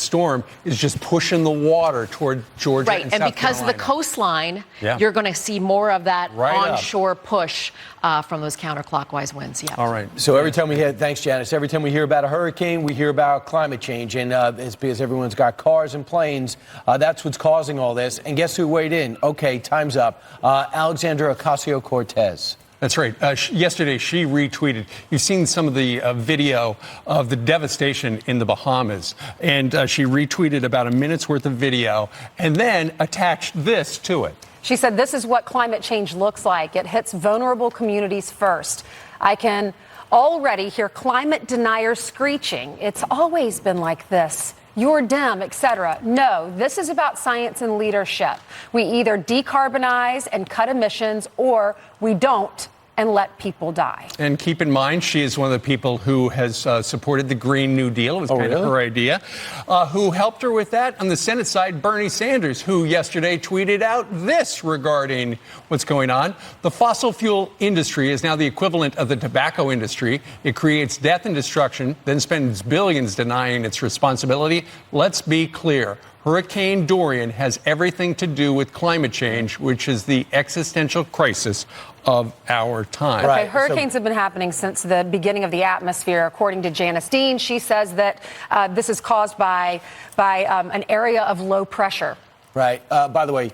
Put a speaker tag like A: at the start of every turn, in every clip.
A: storm is just pushing the water toward Georgia and South Carolina.
B: Right, and because of the coastline, you're going to see more of that onshore push from those counterclockwise winds. Yeah.
A: All right.
C: So every time we hear, thanks, Janice, every time we hear about a hurricane, we hear about climate change. And it's because everyone's got cars and planes. That's what's causing all this. And guess who weighed in? Okay, time's up. Alexandra Ocasio-Cortez.
A: That's right. Yesterday, she retweeted. You've seen some of the video of the devastation in the Bahamas. And she retweeted about a minute's worth of video and then attached this to it.
D: She said, this is what climate change looks like. It hits vulnerable communities first. I can already hear climate deniers screeching. It's always been like this. You're dim, etc. No, this is about science and leadership. We either decarbonize and cut emissions, or we don't and let people die.
A: And keep in mind, she is one of the people who has supported the Green New Deal. It was kind of her idea. Who helped her with that? On the Senate side, Bernie Sanders, who yesterday tweeted out this regarding what's going on. The fossil fuel industry is now the equivalent of the tobacco industry. It creates death and destruction, then spends billions denying its responsibility. Let's be clear. Hurricane Dorian has everything to do with climate change, which is the existential crisis of our time.
D: Okay, hurricanes have been happening since the beginning of the atmosphere. According to Janice Dean, she says that this is caused by an area of low pressure.
C: Right. By the way,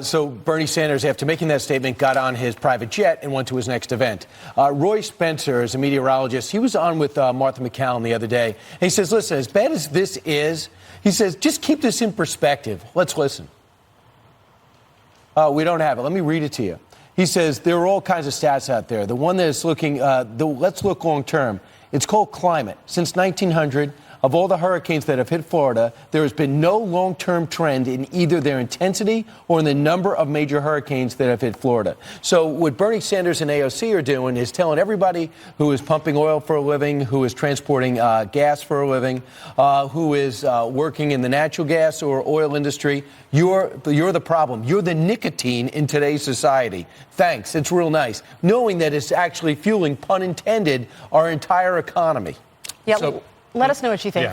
C: so Bernie Sanders, after making that statement, got on his private jet and went to his next event. Roy Spencer is a meteorologist. He was on with Martha McCallum the other day. And he says, listen, as bad as this is, he says, just keep this in perspective. Let's listen. We don't have it. Let me read it to you. He says there are all kinds of stats out there. The one that is looking, let's look long term. It's called climate. Since 1900, of all the hurricanes that have hit Florida, there has been no long-term trend in either their intensity or in the number of major hurricanes that have hit Florida. So what Bernie Sanders and AOC are doing is telling everybody who is pumping oil for a living, who is transporting gas for a living, who is working in the natural gas or oil industry, you're the problem. You're the nicotine in today's society. Thanks. It's real nice. Knowing that it's actually fueling, pun intended, our entire economy.
D: Yeah, let us know what you think.